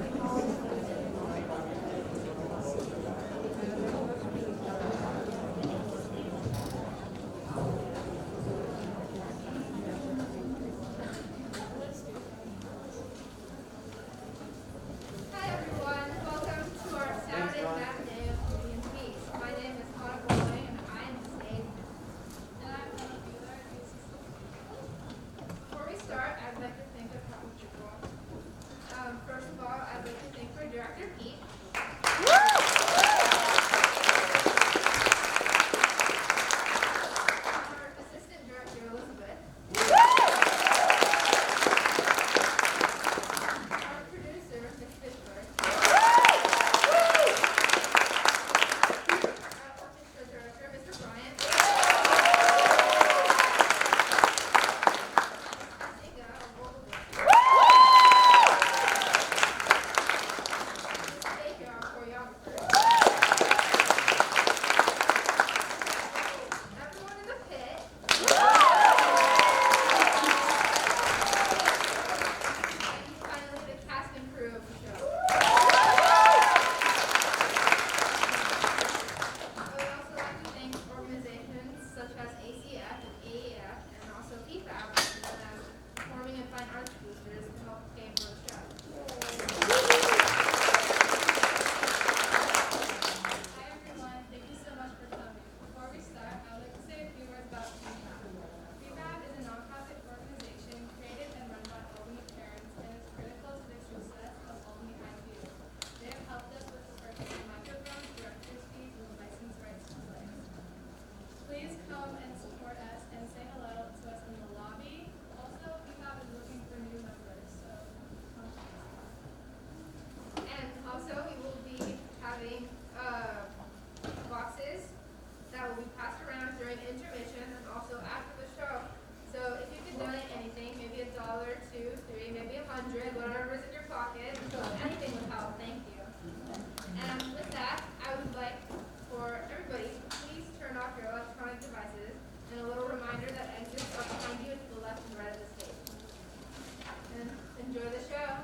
Hi everyone, welcome to our Saturday matinee of Beauty and Peace. My name is Albany and I am Steve. And I'm Before we start, I'd like to thank a couple people. First of all, I'd like to thank our director Pete. Our assistant director Elizabeth. Our producer Miss Fishburne. Our orchestra director Mr. Bryant. Miss Jessica, our vocal director. Miss Baker, our choreographer. Everyone in the pit. And finally, the cast and crew of the show. I would also like to thank organizations such as ACF and AEF and also PFAB as performing and fine arts boosters to help pay for the show. Hi everyone, thank you so much for coming. Before we start, I would like to say a few words about PFAB. PFAB is a nonprofit organization created and run by Albany parents and is critical to the success of Albany IQ. They have helped us with the purchase of microphones, director's fees, and license rights to play. Please come and support us and say hello to us in the lobby. Also, PFAB is looking for new members, so come check us out. And also, we will be having boxes that will be passed around during intermission and also after the show. So if you could donate anything, maybe $1, $2, $3, maybe 100, whatever is in your pocket, anything would help. Thank you. And with that, I would like for everybody to please turn off your electronic devices and a little reminder that exits are behind you to the left and right of the stage. And enjoy the show.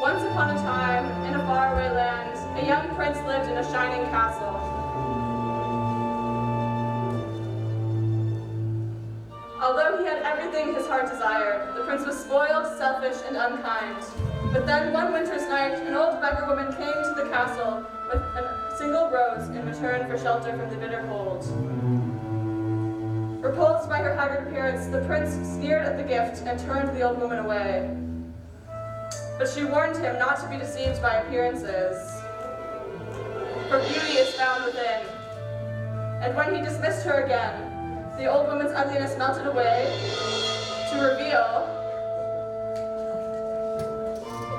Once upon a time, in a faraway land, a young prince lived in a shining castle. Although he had everything his heart desired, the prince was spoiled, selfish, and unkind. But then one winter's night, an old beggar woman came to the castle with a single rose in return for shelter from the bitter cold. Repulsed by her haggard appearance, the prince sneered at the gift and turned the old woman away. But she warned him not to be deceived by appearances. For beauty is found within, And when he dismissed her again, the old woman's ugliness melted away to reveal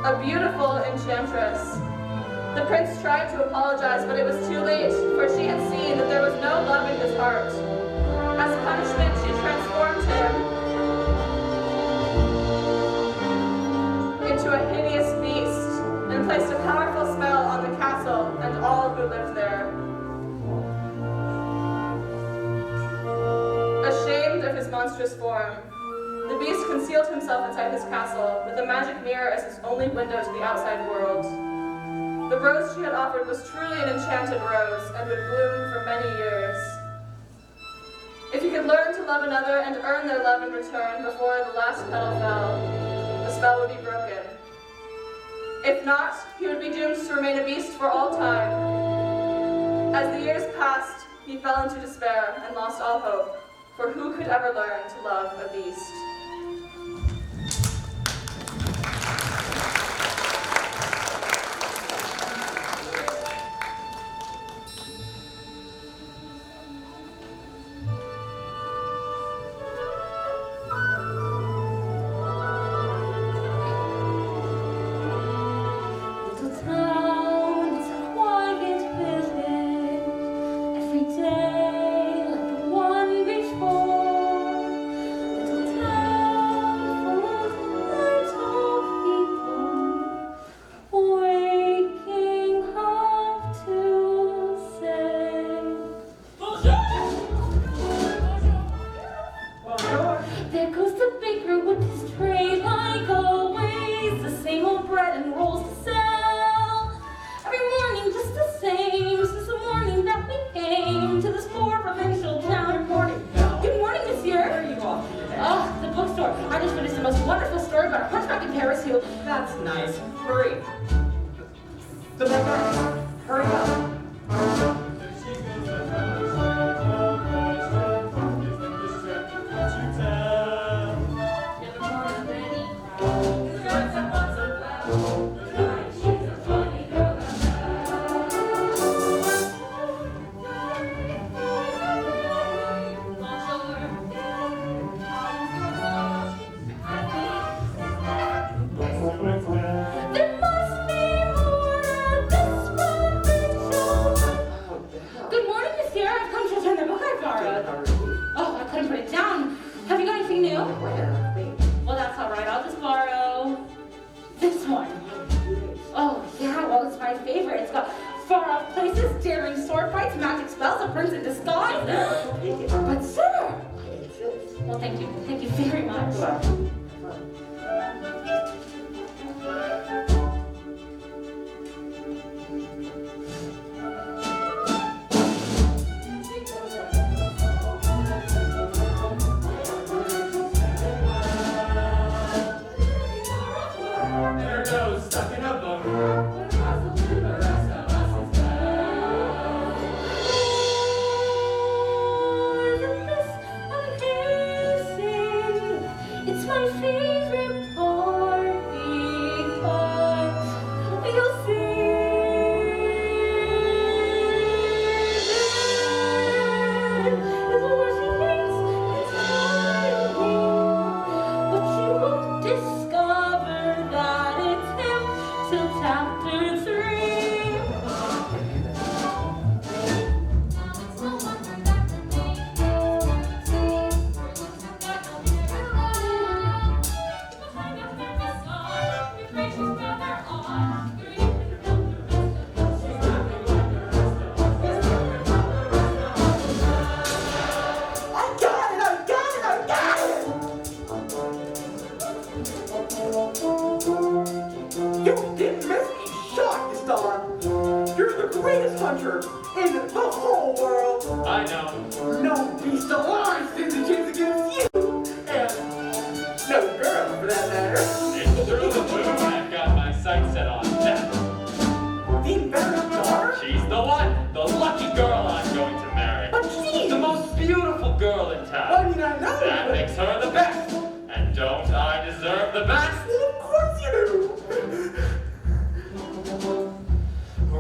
a beautiful enchantress. The prince tried to apologize, but it was too late, for she had seen that there was no love in his heart. As punishment, she transformed him into a hideous beast and placed a powerful spell on the castle and all who lived there. Ashamed of his monstrous form, the beast concealed himself inside his castle with a magic mirror as his only window to the outside world. The rose she had offered was truly an enchanted rose and would bloom for many years. If he could learn to love another and earn their love in return before the last petal fell, the spell would be broken. If not, he would be doomed to remain a beast for all time. As the years passed, he fell into despair and lost all hope, for who could ever learn to love a beast? That's nice. Hurry. The back. Hurry up.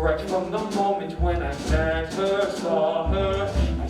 Right from the moment when I met her, saw her, I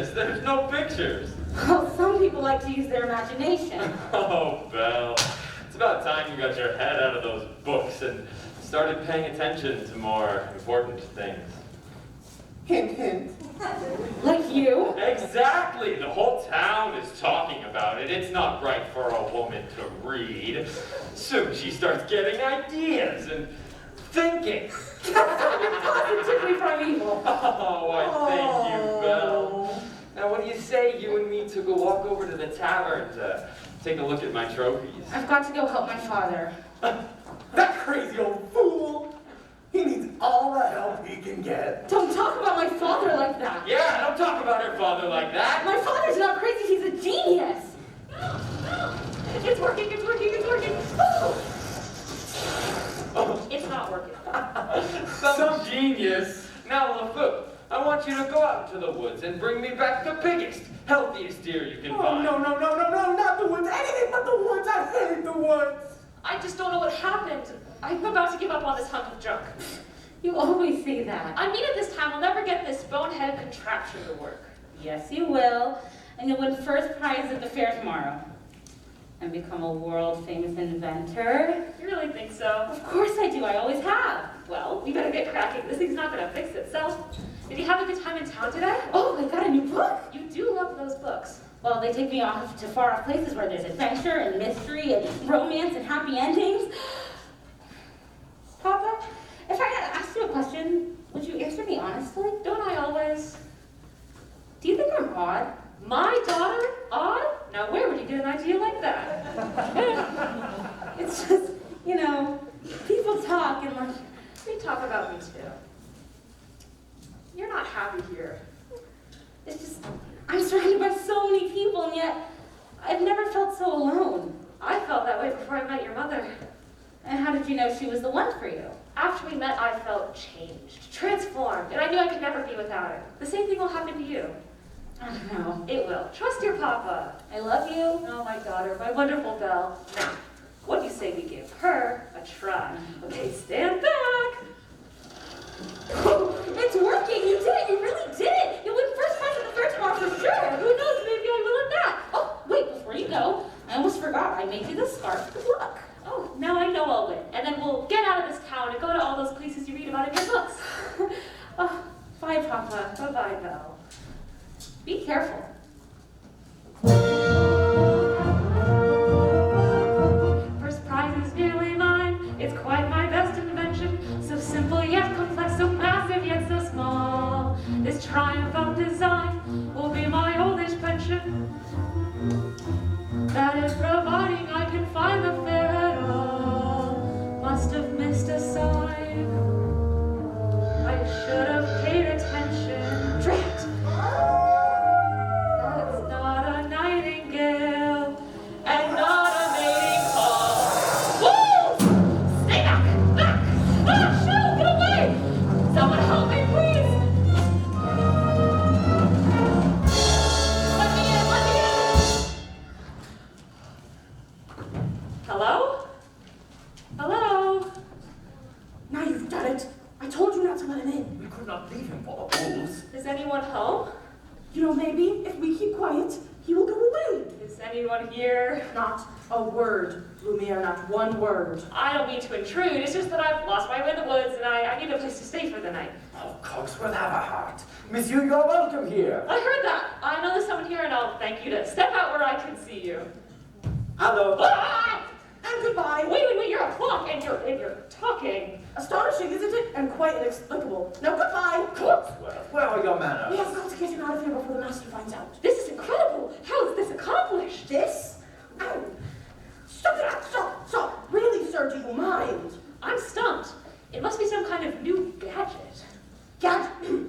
goodness, there's no pictures. Well, some people like to use their imagination. Oh, Belle. It's about time you got your head out of those books and started paying attention to more important things. Hint, hint. Like you? Exactly! The whole town is talking about it. It's not right for a woman to read. Soon she starts getting ideas and thinking. Positively primeval. Oh, I thank you, Belle. Now, what do you say you and me took a walk over to the tavern to take a look at my trophies? I've got to go help my father. That crazy old fool! He needs all the help he can get. Don't talk about my father like that. Yeah, don't talk about her father like that. My father's not crazy, he's a genius. It's working, it's working, it's working. Oh. It's not working. Some genius. Now, LaFou, I want you to go out into the woods and bring me back the biggest, healthiest deer you can Oh, find. no, not the woods. Anything but the woods. I hate the woods. I just don't know what happened. I'm about to give up on this hunk of junk. You always say that. I mean, at this time, we'll never get this boneheaded contraption to work. Yes, you will. And you'll win first prize at the fair tomorrow. And become a world-famous inventor. You really think so? Of course I do, I always have. Well, we better get cracking. This thing's not gonna fix itself. Did you have a good time in town today? Oh, I got a new book. You do love those books. Well, they take me off to far-off places where there's adventure and mystery and romance and happy endings. Papa, if I had asked you a question, would you answer me honestly? Don't I always? Do you think I'm odd? My daughter? Odd? Now, where would you get an idea like that? It's just, you know, people talk and like, They talk about me too. You're not happy here. it's just, I'm surrounded by so many people and yet I've never felt so alone. I felt that way before I met your mother. And how did you know she was the one for you? After we met, I felt changed, transformed, and I knew I could never be without her. The same thing will happen to you. I don't know. It will. Trust your papa. I love you. Oh, my daughter, my wonderful Belle. Now, what do you say we give her a try? Okay, stand back. It's working! You did it! You really did it! You'll win first prize at the fair tomorrow for sure! Who knows, maybe I will at that. Oh, wait, before you go, I almost forgot. I made you the scarf. Look! Oh, now I know I'll win. And then we'll get out of this town and go to all those places you read about in your books. Oh, bye, Papa. Bye-bye, Belle. Be careful. First prize is nearly mine. It's quite my best invention. So simple yet complex, so massive yet so small. This triumph of design will be my old age pension. That is providing I can find the fair at all. Must have missed a sign. I should have paid attention. Drat! That's not a nightingale, and not a mating call. Wolves! Stay back! Back! Ah, shoo! Get away! Someone help me, please! Let me in! Let me in! Hello? Hello? Now you've done it. I told you not to let him in. We could not leave him for the wolves. Is anyone home? You know, maybe if we keep quiet, he will go away. Is anyone here? Not a word, Lumiere, not one word. I don't mean to intrude, it's just that I've lost my way in the woods and I need a place to stay for the night. Oh, Cogsworth, have a heart. Monsieur, you're welcome here. I heard that. I know there's someone here and I'll thank you to step out where I can see you. Hello. Ah! And goodbye. Wait, you're a clock and you're talking. Astonishing, isn't it? And quite inexplicable. Now goodbye. Cogsworth, where are your manners? We have got to get him out of here before the master finds out. This is incredible. How is this accomplished? This? Ow. Stop it! Stop! Really, sir, do you mind? I'm stumped. It must be some kind of new gadget. Gadget?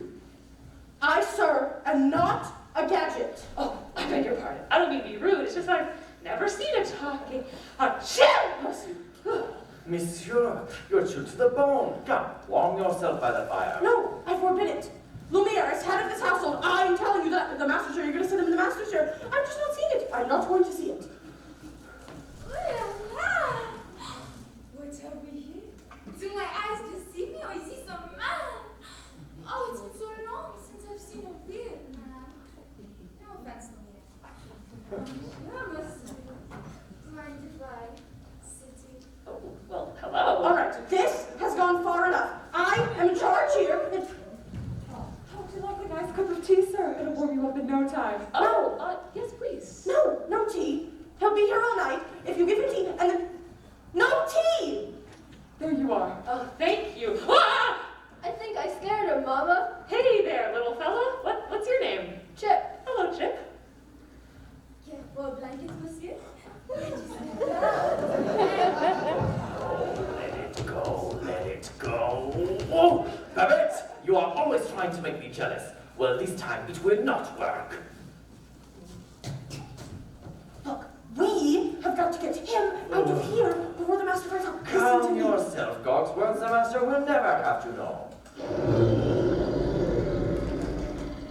I, sir, am not a gadget. Oh, I beg your pardon. I don't mean to be rude. It's just I've never seen a talking. Chill! Monsieur, you're chilled to the bone. Come, warm yourself by the fire. No, I forbid it. Lumiere, as head of this household, I'm telling you that the master chair, you're going to sit him in the master chair. I'm just not seeing it. I'm not going to see it. What's over here? Do my eyes deceive me or is he some man? Oh, it's been so long since I've seen a real man. up in no time. Oh, yes, please. No, no tea. He'll be here all night if you give him tea and then... No tea! There you are. Oh, thank you. Ah! I think I scared him, Mama. Hey there, little fella. What's your name? Chip. Hello, Chip. Care for a blanket, monsieur? Let it go, let it go. Oh, Babette, you are always trying to make me jealous. Well, this time it will not work. Look, we have got to get him out of here before the master finds out. Calm yourself, Cogsworth. The master will never have to know.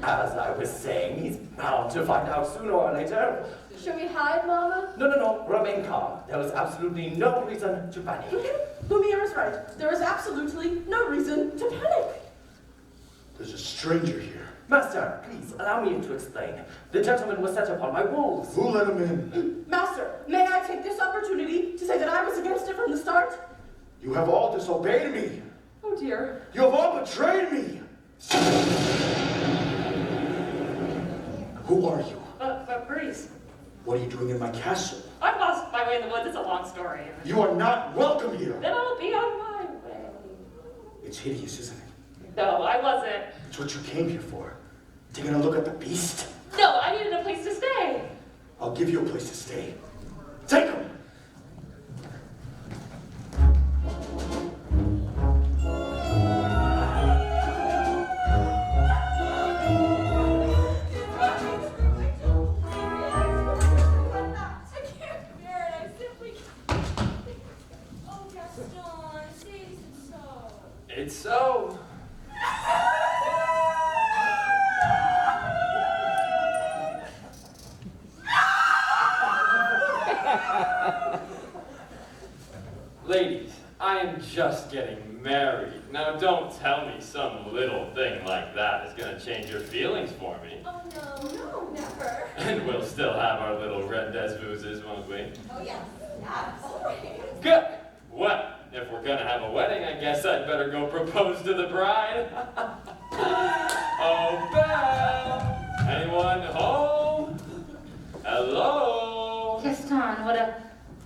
As I was saying, he's bound to find out sooner or later. Should we hide, Mama? No, remain calm. There is absolutely no reason to panic. Lumiere is right. There is absolutely no reason to panic. There's a stranger here. Master, please allow me to explain. The gentleman was set upon my wolves. Who let him in? Master, may I take this opportunity to say that I was against it from the start? You have all disobeyed me. Oh dear. You have all betrayed me. Who are you? Breeze. What are you doing in my castle? I'm lost my way in the woods. It's a long story. You are not welcome here. Then I'll be on my way. It's hideous, isn't it? No, I wasn't. It's what you came here for. Taking a look at the beast. No, I needed a place to stay. I'll give you a place to stay. Take him. It's so. Ladies, I am just getting married. Now don't tell me some little thing like that is gonna change your feelings for me. Oh, no, never. And we'll still have our little rendezvouses, won't we? Oh, yes, yes. Good! Well, if we're gonna have a wedding, I guess I'd better go propose to the bride. Oh, Belle! Anyone home? Hello? Gaston, what a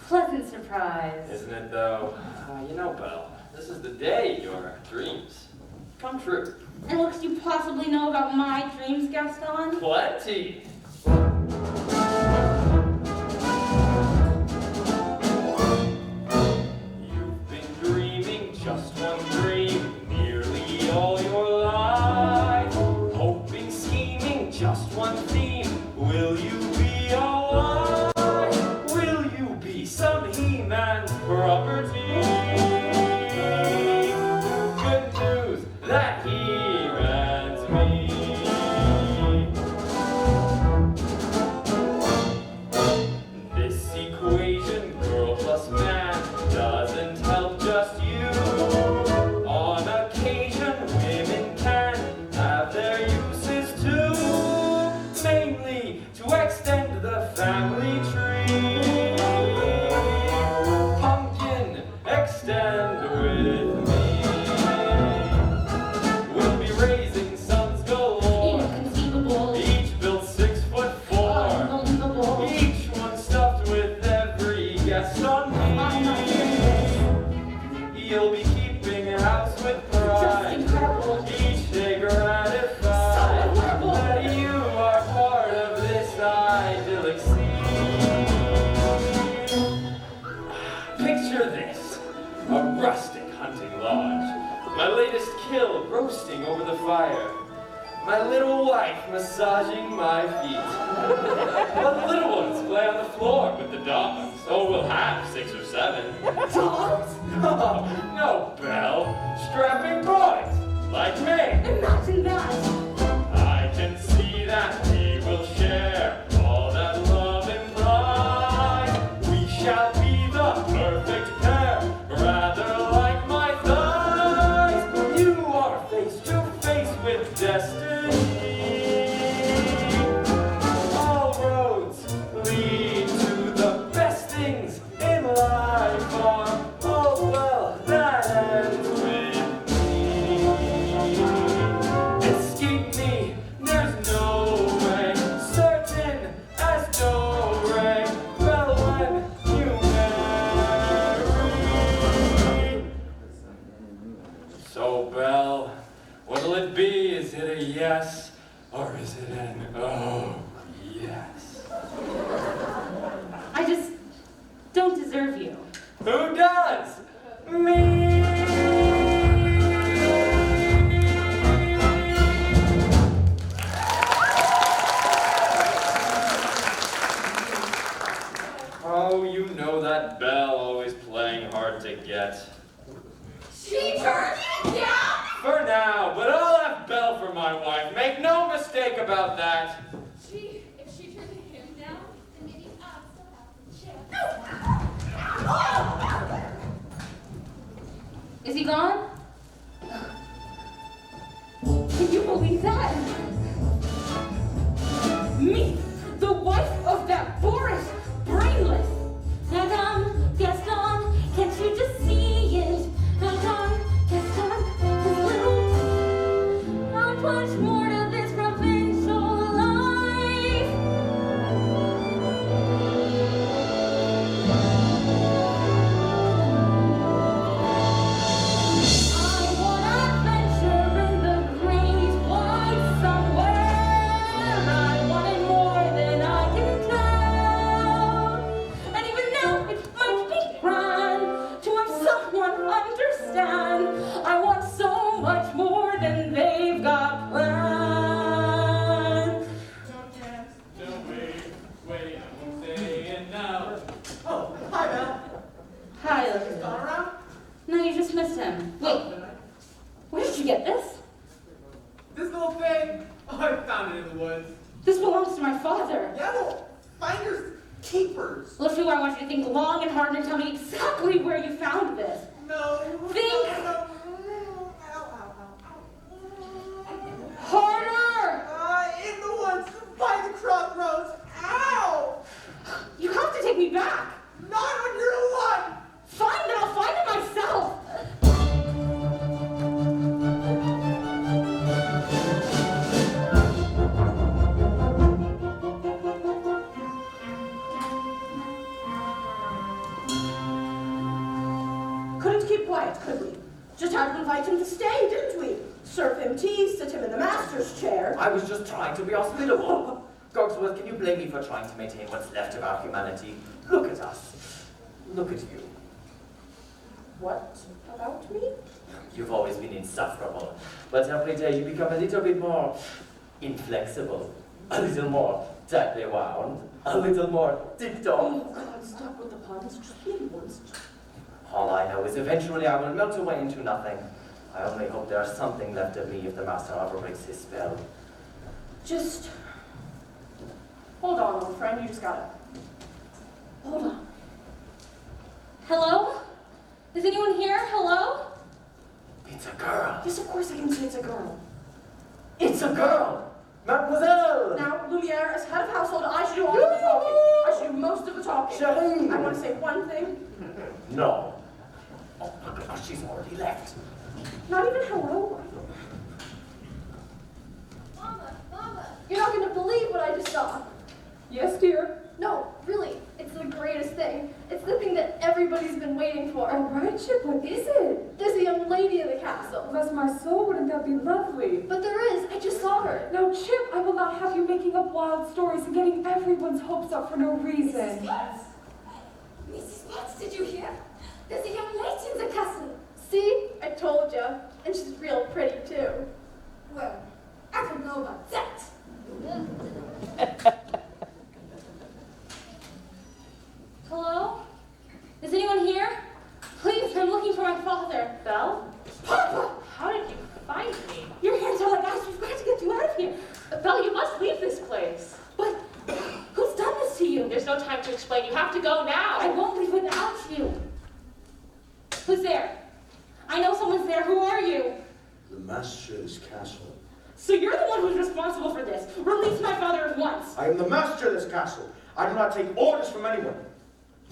pleasant surprise. Isn't it, though? You know, Belle, this is the day your dreams come true. And what could you possibly know about my dreams, Gaston? Plenty! You've been dreaming just one dream nearly all your life. Hoping, scheming, just one theme. Will you be alive? Will you be some He-Man property? Good news that He-Man's me. This equation, girl plus man, doesn't help just you. On occasion, women can have their uses too, mainly to extend the family tree. Pumpkin, extend with me. We'll be raising sons galore, Inconceivable. each built 6'4". Unbelievable. Each one stuffed with every guest on me. You'll be keeping house with Just pride. incredible. Each day gratified So adorable. that you are part of this idyllic scene. Picture this, a rustic hunting lodge. My latest kill roasting over the fire. My little wife massaging my feet. While the little ones play on the floor with the dogs. Oh, we'll have 6 or 7. Dogs? Oh, no, Belle. Strapping boys like me. Imagine that. I can see that we will share all that love implies. We shall be the perfect pair, rather like my thighs. You are face to face with destiny. All roads lead to the best things in life are, oh well, that ends with me. Escape me, there's no way So, Belle, what'll it be? Is it a yes, or is it an oh, yes? I just don't deserve you. Who does? Me! Oh, you know that Belle always playing hard to get. She turned you down? For now, but I'll have Belle for my wife. Make no mistake about that. If she turned him down, then maybe I'll still have the chance. Is he gone? Can you believe that? Me, the wife of that Boris, brainless. Madame Gaston, can't you just see it? Madame Gaston, this little, how much more to this provincial life? I wanna adventure in the great wide somewhere. I wanted more than I can tell. And even now it might be grand to have someone understand. I want so much more than they've got planned. Don't wait, I'm saying now. Oh, hi, Belle. Hi, Gone Olivia. around? No, you just missed him. Wait, where did you get this? This little thing, oh, I found it in the woods. This belongs to my father. Yeah, well, finders, keepers. Lifty, I want you to think long and hard and tell me exactly where you found this. No. Think. No, no. Ow, Harder! in the woods, by the crossroads. Ow! You have to take me back. Not on your life. Fine, then I'll find it myself. Couldn't keep quiet, could we? Just had to invite him to stay, didn't we? Serve him tea, sit him in the master's chair. I was just trying to be hospitable. Cogsworth, can you blame me for trying to maintain what's left of our humanity? Look at us. Look at you. What about me? You've always been insufferable, but every day you become a little bit more inflexible, a little more tightly wound, a little more Oh, tipped-off. God, stop with the puns. Just be once. All I know is eventually I will melt away into nothing. I only hope there is something left of me if the master ever breaks his spell. Just hold on, old friend. You just gotta hold on. Hello? Is anyone here? Hello? It's a girl. Yes, of course I can say it's a girl. It's a girl! Mademoiselle! Now, Lumiere, as head of household, I should do all of the talking. I should do most of the talking. Chérie! I want to say one thing. No. Oh, look at her. She's already left. Not even hello. Mama, you're not going to believe what I just saw. Yes, dear. No, really, it's the greatest thing. It's the thing that everybody's been waiting for. Oh, right, Chip, what is it? There's a young lady in the castle. Bless my soul, wouldn't that be lovely? But there is, I just saw her. Now, Chip, I will not have you making up wild stories and getting everyone's hopes up for no reason. Mrs. Potts, did you hear? There's a young lady in the castle. See? I told you. And she's real pretty, too. Well, I don't know about that. Hello? Is anyone here? Please, I'm looking for my father. Belle? Papa! How did you find me? Your hands are like ice. We've got to get you out of here. Belle, you must leave this place. But who's done this to you? There's no time to explain. You have to go now. I won't leave without you. Who's there? I know someone's there. Who are you? The master of this castle. So you're the one who's responsible for this. Release my father at once. I am the master of this castle. I do not take orders from anyone.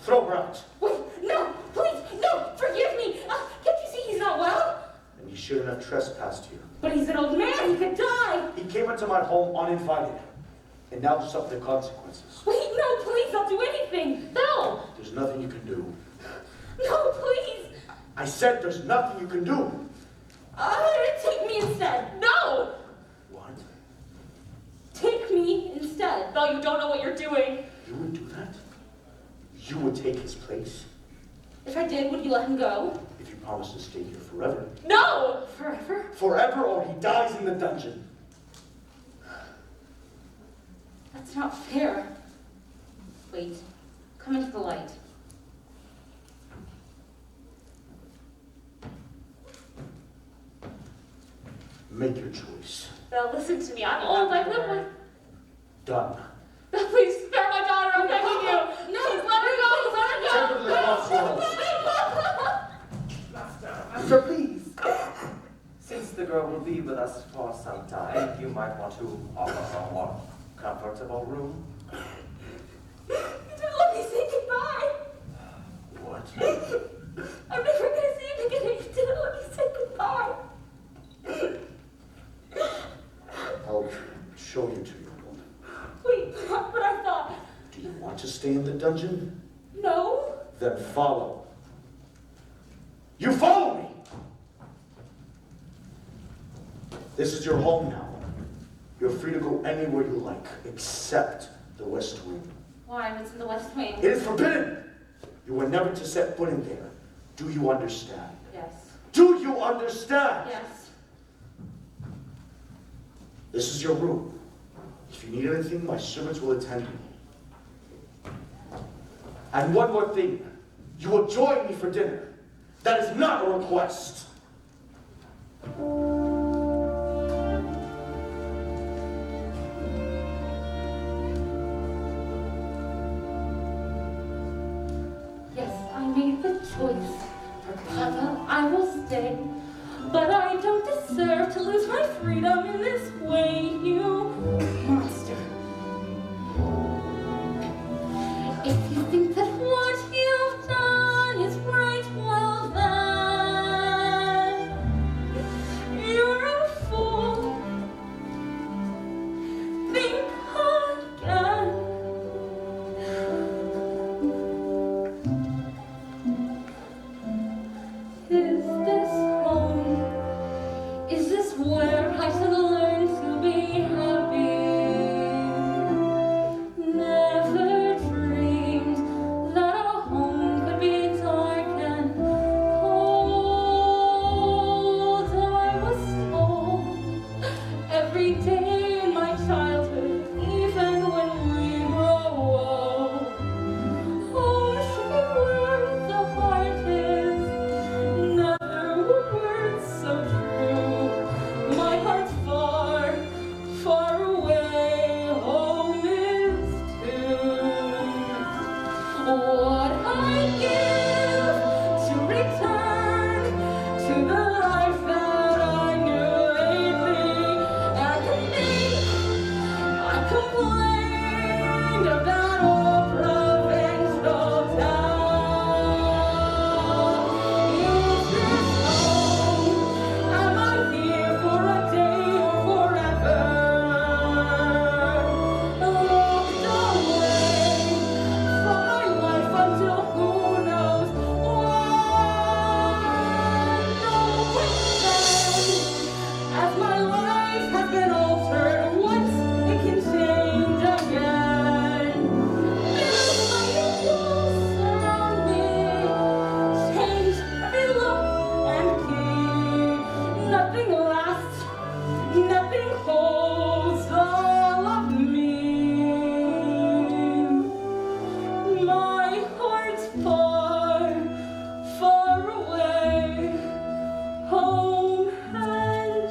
Throw her out. Wait, no, please, no, forgive me. Can't you see he's not well? And he shouldn't have trespassed here. But he's an old man. He could die. He came into my home uninvited, and now suffer the consequences. Wait, no, please, I'll do anything. No, There's nothing you can do. no, please. I said there's nothing you can do. Take me instead. No! What? Take me instead. Though you don't know what you're doing. You would do that? You would take his place? If I did, would you let him go? If you promise to stay here forever. No! Forever? Forever, or he dies in the dungeon. That's not fair. Wait. Come into the light. Make your choice. Belle, listen to me. I'm old. I live with... Done. Belle, please spare my daughter. I'm begging you. No, please let her go. Let her go. Temper the crossroads. Master, please. Since the girl will be with us for some time, you might want to offer her a more comfortable room. You didn't let me say goodbye. What? I'm never gonna see him again if you didn't let me say goodbye. I'll show you to your room. Wait, but I thought... Do you want to stay in the dungeon? No? Then follow. You follow me! This is your home now. You're free to go anywhere you like, except the West Wing. Why? What's in the West Wing? It is forbidden! You were never to set foot in there. Do you understand? Yes. Do you understand? Yes. This is your room. If you need anything, my servants will attend you. And one more thing. You will join me for dinner. That is not a request. Yes, I made the choice. For Papa, I will stay. But I don't deserve to lose my freedom in this way, you monster. If you think that what you've done is right, well then, you're a fool. Think again. Is this home? Is this where I should learn to be happy? Never dreamed that a home could be dark and cold. I was told every day in my childhood, even when we grow old, home should be where the heart is. Never were words so true. My heart's far, far away. Home is too. What I'd give to return to the life that I knew lately. And to think I complained of that old provincial town. Is this home? Am I here for a day or forever? Looked away from my life until who knows when. No, but then, as my life has been altered once, it can change again. Little walls surround me, change every look and key. Nothing lasts, nothing holds all of me. My heart's far, far away, home and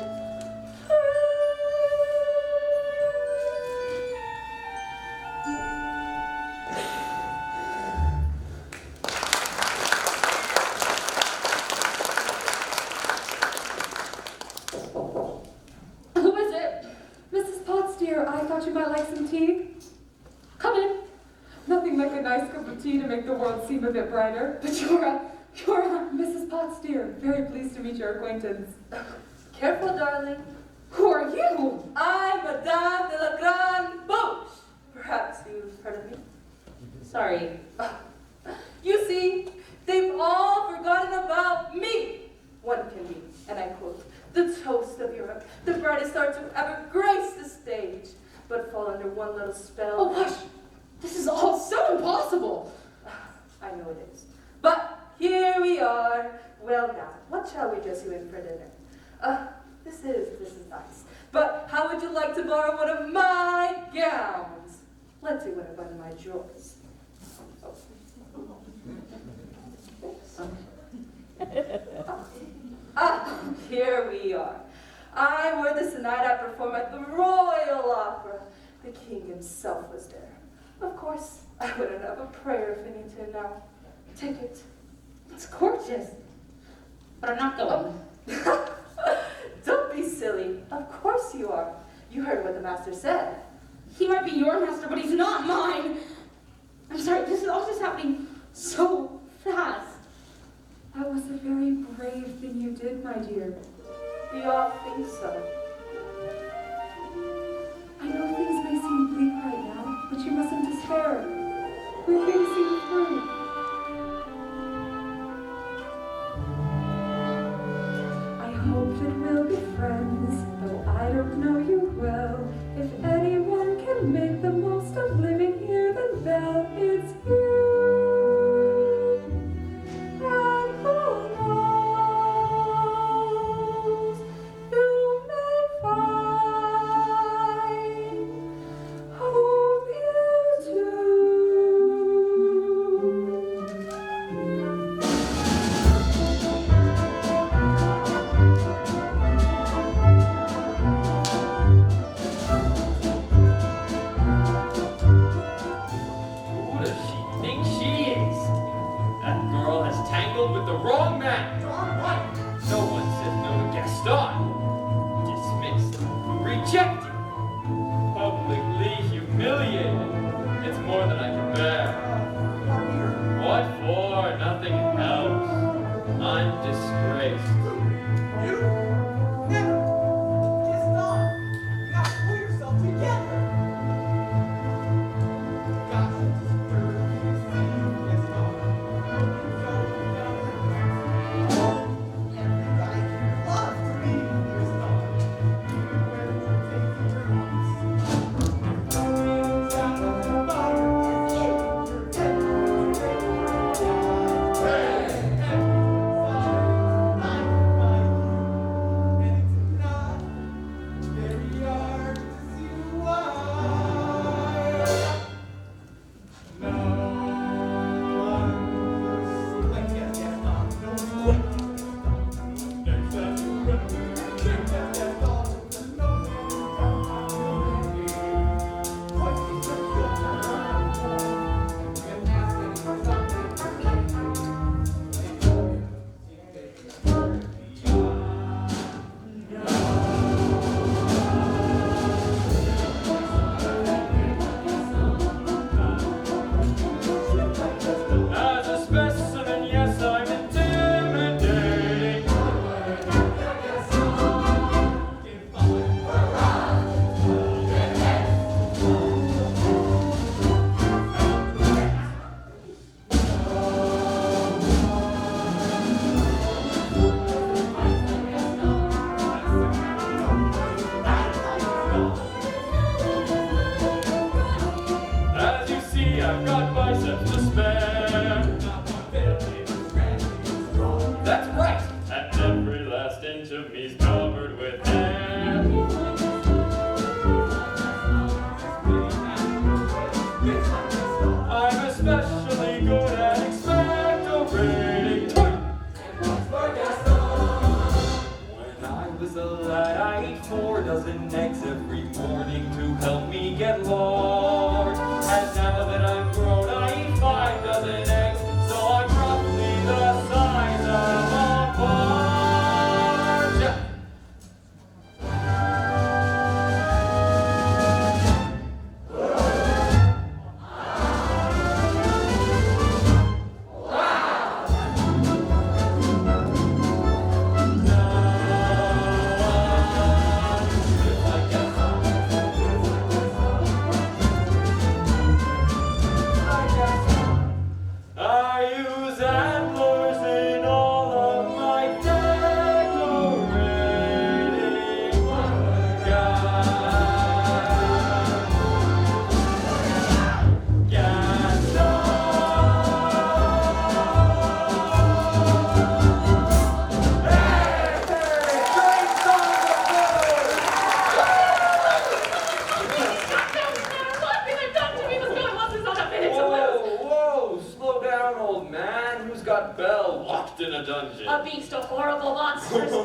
Who is it? Mrs. Potts, dear, I thought you might like some tea. Come in. Nothing like a nice cup of tea to make the world seem a bit brighter. But you're Mrs. Potts, dear. Very pleased to meet your acquaintance. Careful, darling. Who are you? I'm Madame de la Grande Bouche. Perhaps you've heard of me. sorry. You see, they've all forgotten about me. One can be, and I quote, the toast of Europe, the brightest star to ever grace the stage, but fall under one little spell. Oh, hush! This is all so impossible! I know it is. But here we are. Well now, what shall we dress you in for dinner? This is nice. But how would you like to borrow one of my gowns? Let's see one of my drawers. Here we are. I wore this the night I performed at the Royal Opera. The king himself was there. Of course, I wouldn't have a prayer if anything now. Take it. It's gorgeous. But I'm not going. Don't be silly. Of course you are. You heard what the master said. He might be your master, but he's not mine. I'm sorry, this is all just happening so fast. That was a very brave thing you did, my dear. We all think so. I know things may seem bleak right now, but you mustn't despair. We're facing through. I hope that we'll be friends, though I don't know you well. If anyone can make the most of living here, then Belle, it's you. And who knows, you may find home here too. Who does she think she is? That girl has tangled with the wrong man. No one says no to Gaston. Dismissed. Rejected. Publicly humiliated. It's more than I can bear. What for? Nothing helps. I'm disgraced. You never kissed on. You have to pull yourself together. Gosh, it's dirty, you see, kissed on. Everybody here loves to be kissed on. Even when you're taking turns. Down on the bottom, you're As a specimen, yes, I'm intimidating. As you see, I've got biceps to spare. That's right, and every last inch of me's covered with hair. I'm especially good at expectorating. When I was a lad, I ate 4 dozen eggs every morning to help me get large. And now that I'm grown, I eat 5 dozen eggs, so I'm roughly the size of a barge.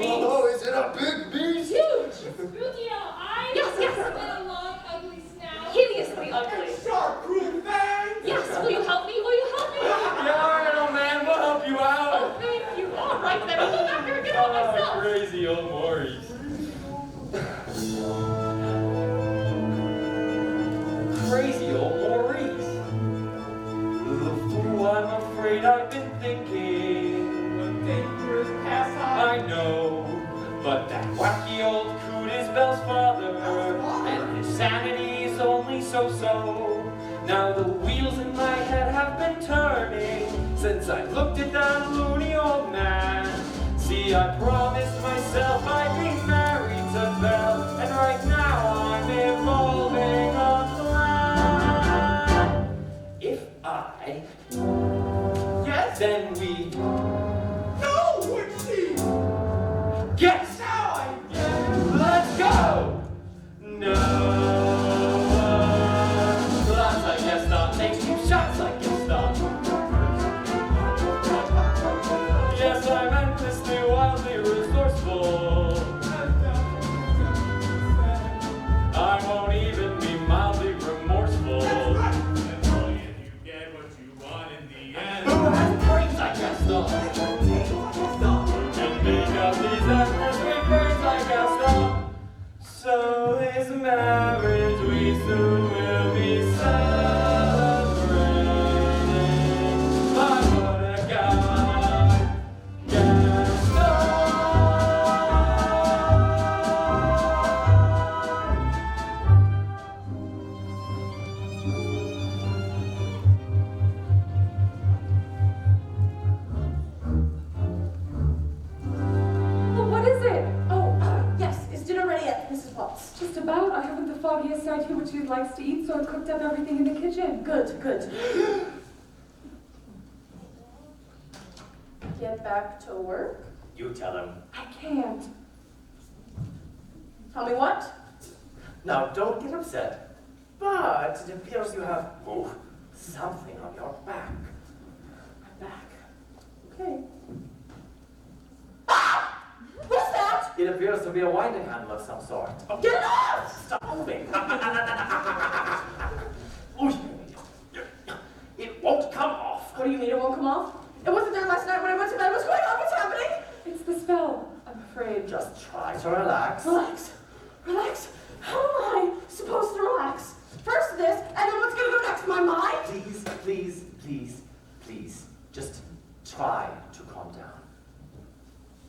Oh, is it a big beast? Huge! Spooky yellow eyes. Yes, yes. And a long, ugly snout. Hideously ugly. Sharp, cruel fangs. Yes, will you help me? Will you help me? Yeah, little man, we'll help you out. Oh, thank you. All right, then I'll go back there and get it myself. Crazy old Maurice. Crazy old Maurice. The fool, I'm afraid I've been thinking. The dangerous pass I know, but that wacky old coot is Belle's father, and his sanity's only so-so. Now the wheels in my head have been turning since I looked at that loony old man. See, I promised myself I'd be married to Belle, and right now I'm evolving a plan. If I, Yes? then we No, would she? guess. Now I guess. Let's go! No. Lots I guess not. Takes 2 shots I guess not. Yes, I'm endlessly, wildly resourceful. I won't even be mildly remorseful. That's right. And all you get what you want in the end. Who has brains I guess not? And make up these efforts with brains I guess not. So this marriage we soon will be celebrating. But what a guy, Gaston. Well, what is it? Oh, yes. Is dinner ready yet, Mrs. Potts? Just about. I haven't the foggiest idea what she likes to eat, so I cooked up everything in the kitchen. Good, good. Get back to work. You tell him. I can't. Tell me what? Now, don't get upset. But it appears you have, something on your back. My back. Okay. Ah! What's that? It appears to be a winding handle of some sort. Oh, Get it off! stop moving. Ooh, it won't come off. What do you mean it won't come off? It wasn't there last night when I went to bed. What's going on? What's happening? It's the spell, I'm afraid. Just try to relax. Relax. Relax. How am I supposed to relax? First this, and then what's going to go next? My mind? Please, please, please, please, just try to calm down.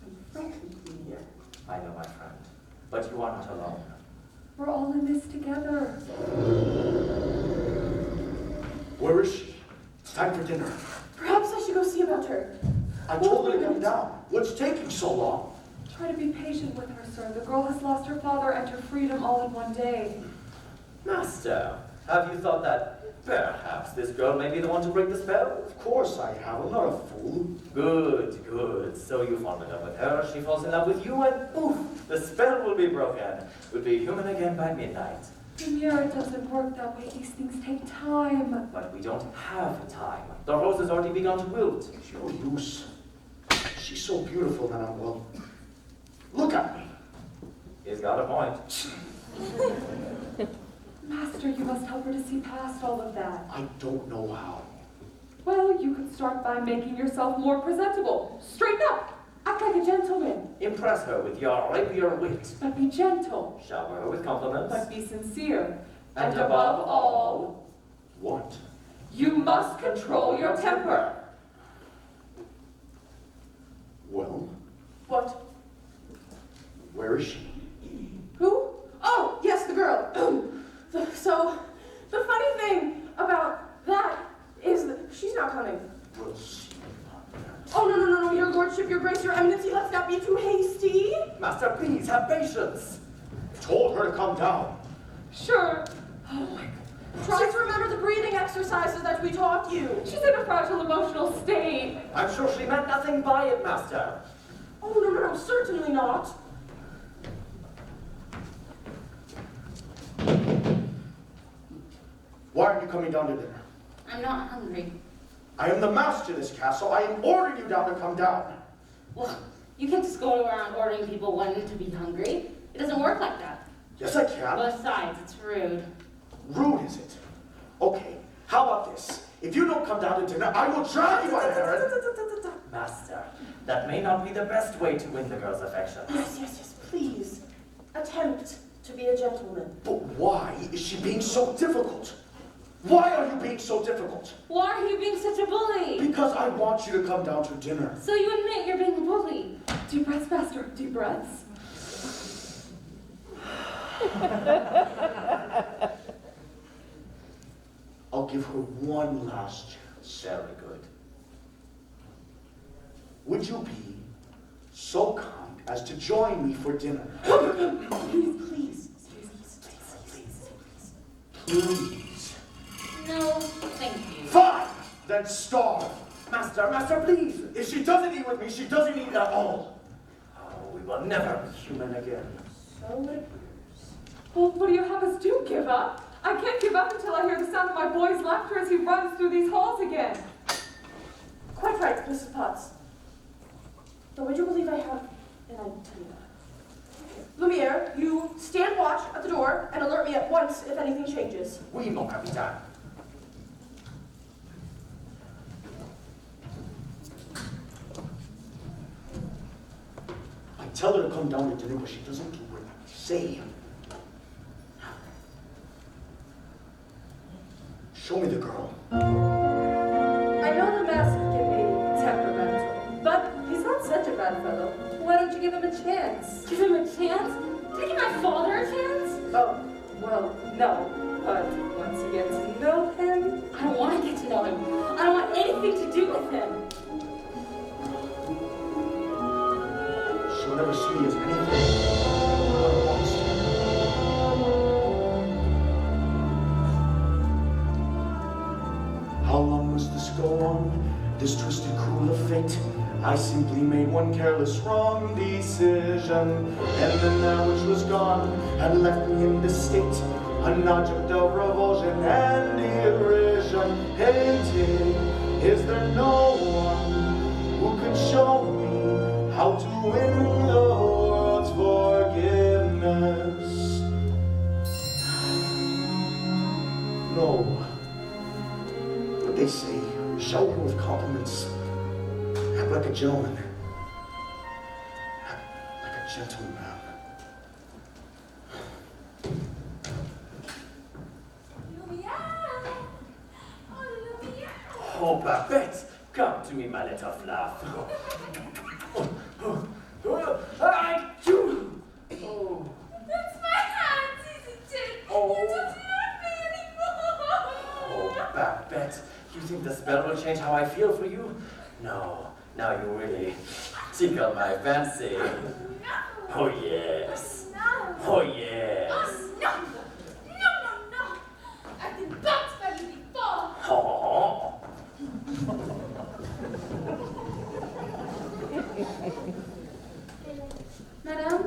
I'm frightened here. I know, my friend, but you are not alone. We're all in this together. Where is she? It's time for dinner. Perhaps I should go see about her. I told her to come down. What's taking so long? Try to be patient with her, sir. The girl has lost her father and her freedom all in one day. Master, have you thought that perhaps this girl may be the one to break the spell? Of course I have. I'm not a fool. Good, good. So you fall in love with her, she falls in love with you, and poof, the spell will be broken. We'll be human again by midnight. Lumiere, it doesn't work that way. These things take time. But we don't have time. The rose has already begun to wilt. You're loose. She's so beautiful that I'm, well, look at me. He's got a point. Master, you must help her to see past all of that. I don't know how. Well, you could start by making yourself more presentable. Straighten up. Act like a gentleman. Impress her with your rapier wit. But be gentle. Shower her with compliments. But be sincere. And above all, What? you must control your temper. Well, What? where is she? Who? Oh, yes, the girl. So, the funny thing about that is that she's not coming. We'll see about that. Oh, no, your lordship, your grace, your eminency, let's not be too hasty. Master, please have patience. Told her to come down. Sure. Oh my God. Try to remember the breathing exercises that we taught you. She's in a fragile emotional state. I'm sure she meant nothing by it, Master. Oh, no, certainly not. Why aren't you coming down to dinner? I'm not hungry. I am the master of this castle. I am ordering you down to come down. Well, You can't just go around ordering people when to be hungry. It doesn't work like that. Yes, I can. Besides, it's rude. Rude, is it? Okay, how about this? If you don't come down to dinner, I will drag you out of here. Master, that may not be the best way to win the girl's affection. Yes, please. Attempt to be a gentleman. But why is she being so difficult? Why are you being so difficult? Why are you being such a bully? Because I want you to come down to dinner. So you admit you're being a bully? Deep breaths, Master. Deep breaths. I'll give her one last chance. Very good. Would you be so kind as to join me for dinner? Please. Please. No, thank you. Fine! Then starve. Master, please. If she doesn't eat with me, she doesn't eat at all. Oh, we will never be human again. So it appears. Well, what do you have us do? Give up? I can't give up until I hear the sound of my boy's laughter as he runs through these halls again. Quite right, Mrs. Potts. Though I do believe I have an idea. Lumiere, you stand watch at the door and alert me at once if anything changes. Oui, mon capitaine. I tell her to come down to dinner, but she doesn't do what I say. Show me the girl. I know the master can be temperamental, but he's not such a bad fellow. Why don't you give him a chance? Give him a chance? Taking my father a chance? Oh, well, no. But once you get to know him... I don't want to get to know him. I don't want anything to do with him. She'll never see me as anything but a monster. How long must this go on? This twisted cruel of fate? I simply made one careless wrong decision, and then that which was gone had left me in this state, an object of revulsion and derision. Hated, is there no one who can show me how to win the world's forgiveness? No. But they say, shower her with compliments. Act like a gentleman. Act like a gentleman. Oh, Babette, come to me, my little fluff. I do. Oh. That's my hands, isn't it? Oh. You don't hurt me anymore. Oh, Babette, you think the spell will change how I feel for you? No, now you really tickle my fancy. No. Oh, yes. No. Oh, yes. Oh, no. I've been bumped by you before. Oh. Madame,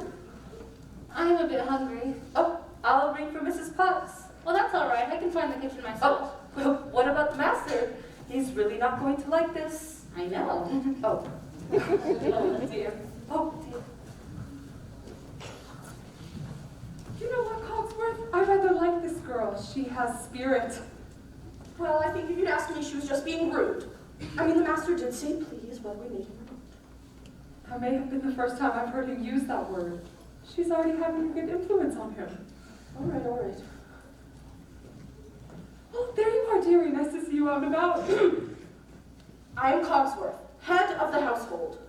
I'm a bit hungry. Oh, I'll ring for Mrs. Potts. Well, that's all right. I can find the kitchen myself. Oh, well, what about the master? He's really not going to like this. I know. Oh. Oh, dear. Oh, dear. You know what, Cogsworth? I rather like this girl. She has spirit. Well, I think if you'd asked me, she was just being rude. I mean, the master did say please when we made him. That may have been the first time I've heard him use that word. She's already having a good influence on him. All right. Oh, there you are, dearie. Nice to see you out and about. I am Cogsworth, head of the household.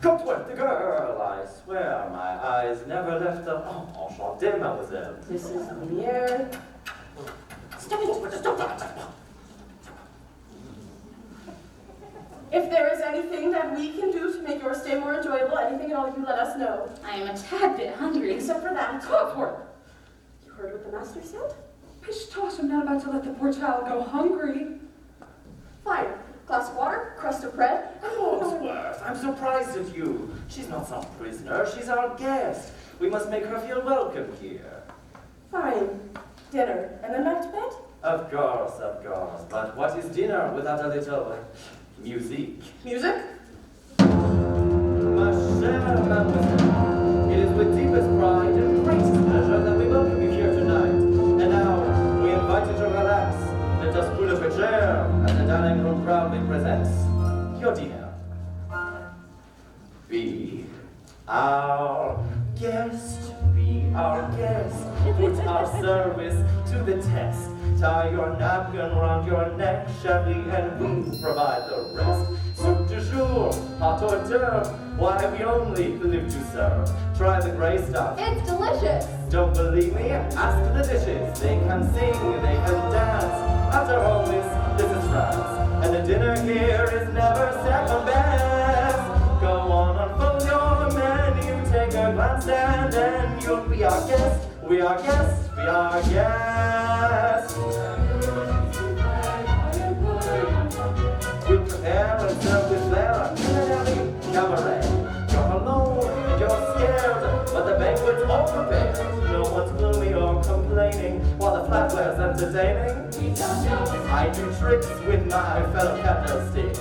Cogsworth, the girl, I swear my eyes never left her. Oh, enchanté, mademoiselle. Mrs. Lumiere. Stop it. If there is anything that we can do to make your stay more enjoyable, anything at all, you let us know. I am a tad bit hungry. Except for that. Cogsworth! You heard what the master said? Pish tosh, I'm not about to let the poor child go hungry. Fine. Glass of water, crust of bread. Cogsworth, I'm surprised at you. She's not some prisoner, she's our guest. We must make her feel welcome here. Fine. Dinner. And then back to bed? Of course. But what is dinner without a little music? Music? ma chère mademoiselle. It is with deepest pride and greatest pleasure that we welcome you here tonight. And now, we invite you to relax. Let us pull up a chair as the dining room proudly presents your dinner. Be our guest, be our guest. Put our service to the test. Tie your napkin round your neck, Chevy, and we provide the rest. Soup du jour, hot hors d'oeuvre, why we only live to serve. Try the gray stuff. It's delicious. Don't believe me? Ask the dishes. They can sing, they can dance. After all this is France, and the dinner here is never second best. Go on, unfold your menu, take a glance, and then you'll be our guest. We are guests, we are guests. We prepare and serve with flair a culinary cabaret. You're alone and you're scared, but the banquet's all prepared. No one's gloomy or complaining while the flatware's entertaining. I do tricks with my fellow candlesticks.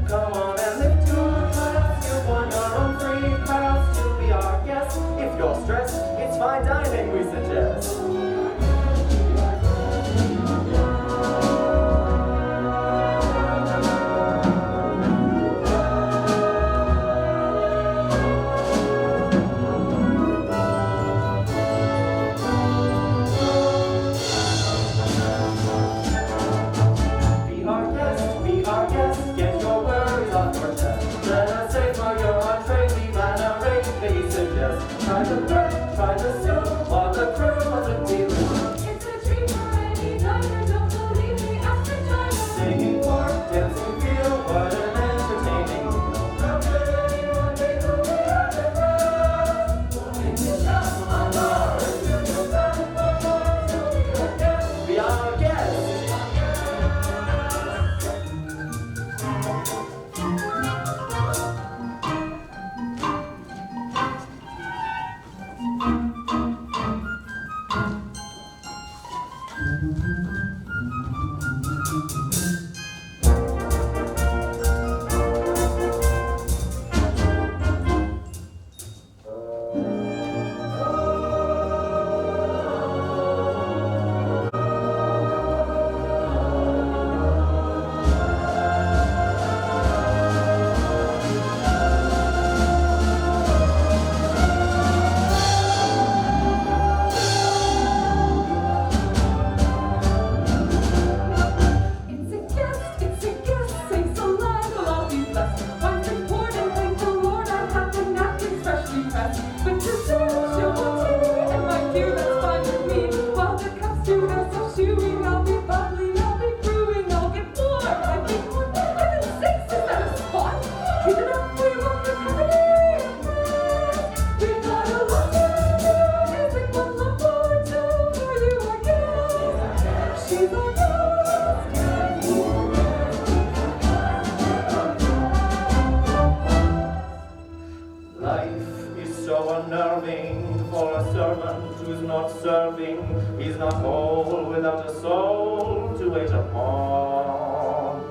Come on and lift your glass. You've won your own free pass to be our guest. If you're stressed, it's fine dining we suggest. Try the bread, try the soup, or the crew of the deal. It's a dream for any diner, don't believe me, ask the driver. Singing pork, dancing feel, what an entertaining. Be our guest. He's not whole without a soul to wait upon.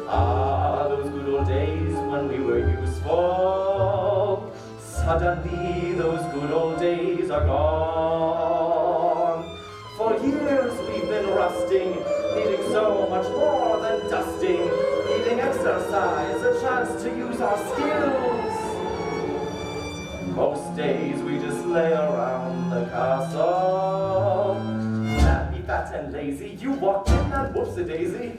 Ah, those good old days when we were useful. Suddenly those good old days are gone. For years we've been rusting, needing so much more than dusting, needing exercise, a chance to use our skills. Most days we just lay around the castle. Happy, fat, and lazy, you walked in and whoops-a-daisy.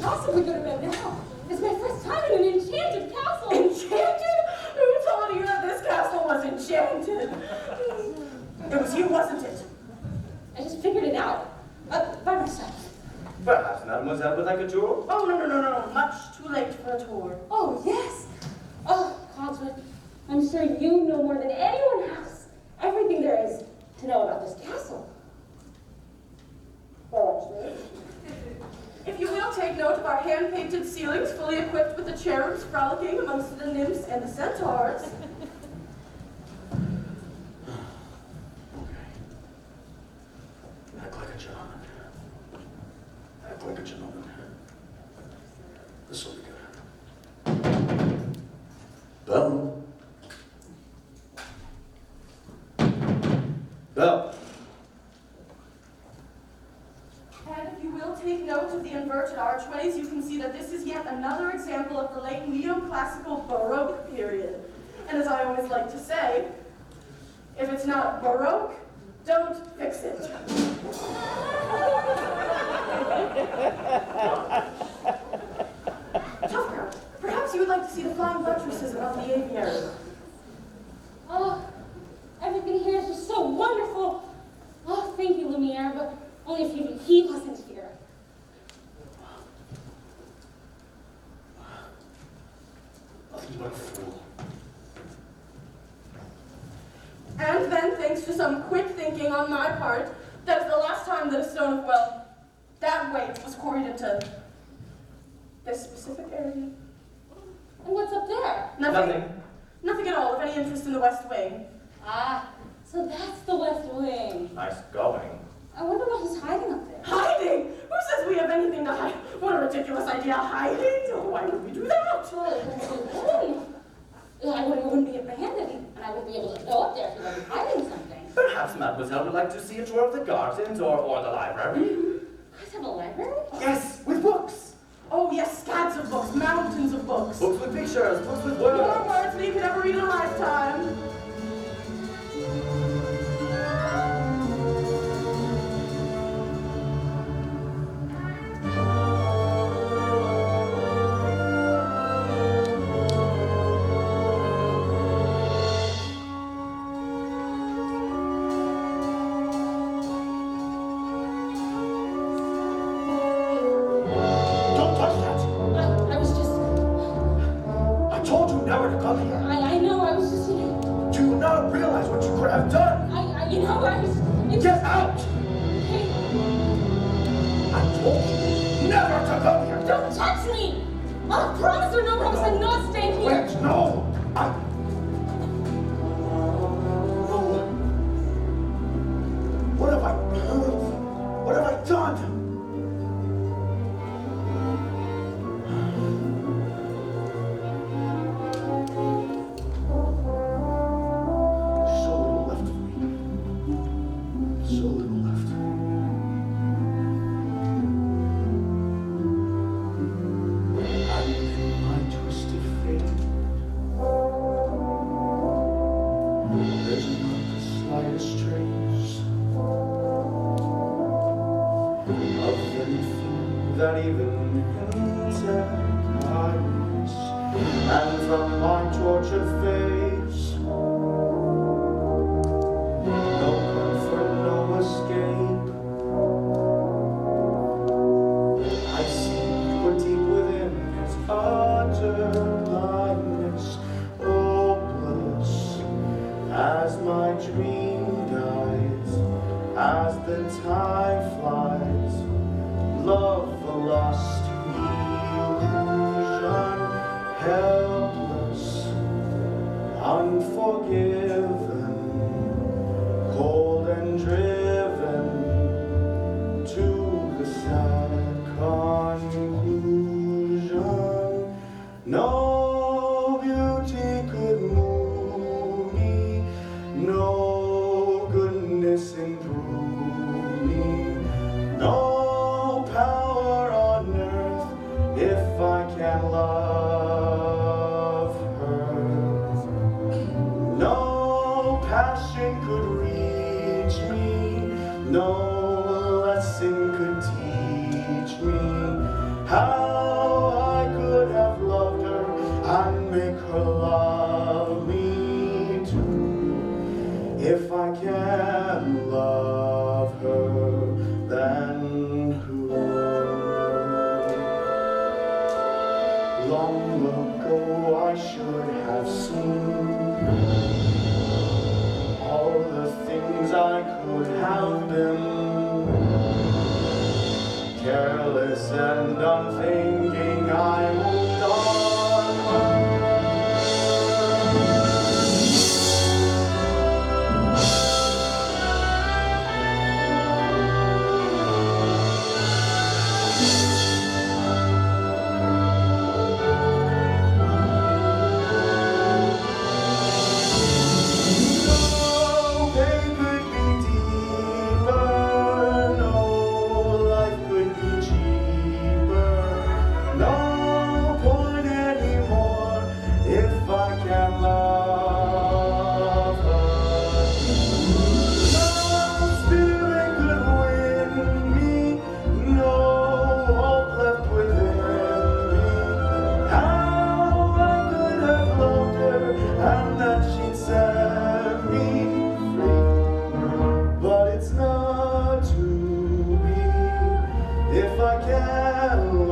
possibly go to bed now? It's my first time in an enchanted castle. Enchanted? Who told you that this castle was enchanted? It was you, wasn't it? I just figured it out. By myself. Perhaps Mademoiselle would like a tour? Oh, no. Much too late for a tour. Oh, yes. Oh, Cogsworth, I'm sure you know more than anyone else everything there is to know about this castle. Well, actually. If you will take note of our hand-painted ceilings, fully equipped with the cherubs frolicking amongst the nymphs and the centaurs. Act like a gentleman. Act like a gentleman. This will be good. Bell. Bell. And if you will take note of the inverted archways, you can see that this is yet another example of the late neoclassical Baroque period. And as I always like to say, if it's not Baroque, don't fix it. Tufker, perhaps you would like to see the flying buttresses above the aviary. Oh, everything here is just so wonderful. Oh, thank you, Lumiere, but only if he wasn't here. Nothing but a fool. And then, thanks to some quick thinking on my part, that is the last time that a stone of, well, that weight was quarried into this specific area. And what's up there? Nothing. Nothing at all of any interest in the West Wing. Ah, so that's the West Wing. Nice going. I wonder what he's hiding up there. Hiding? Who says we have anything to hide? What a ridiculous idea, hiding? Oh, why would we do that? Well, I wouldn't be abandoned, and I wouldn't be able to go up there if he wasn't hiding something. Perhaps Mademoiselle would like to see a tour of the gardens or the library? You guys have a library? Yes, with books. Oh, yes, scads of books, mountains of books. Books with pictures, books with More words. words than you could ever read in a lifetime. Don't touch that! I was just, I told you never to come here. I know, I was just, Do you not realize what you could have done? I was, Get out! I told you never to come here. Don't touch me! I promise you, no promise, I'm not staying here. Wait, no! What have I done? So little left for me. So little left. And in my twisted fate, there's not the slightest trace of anything that even hints at kindness. And from my tortured face, no comfort, no escape. I see what deep within is utter blindness, hopeless as my dream dies, as the time flies. Love, a lost illusion, helpless. I could have seen, all the things I could have been. Careless and unthinking, I moved on. No pain could be deeper, no life could be cheaper, no point anymore if I can love her. No spirit could win me, no hope left within me. How I could have loved her and that she'd set me free, but it's not to be if I can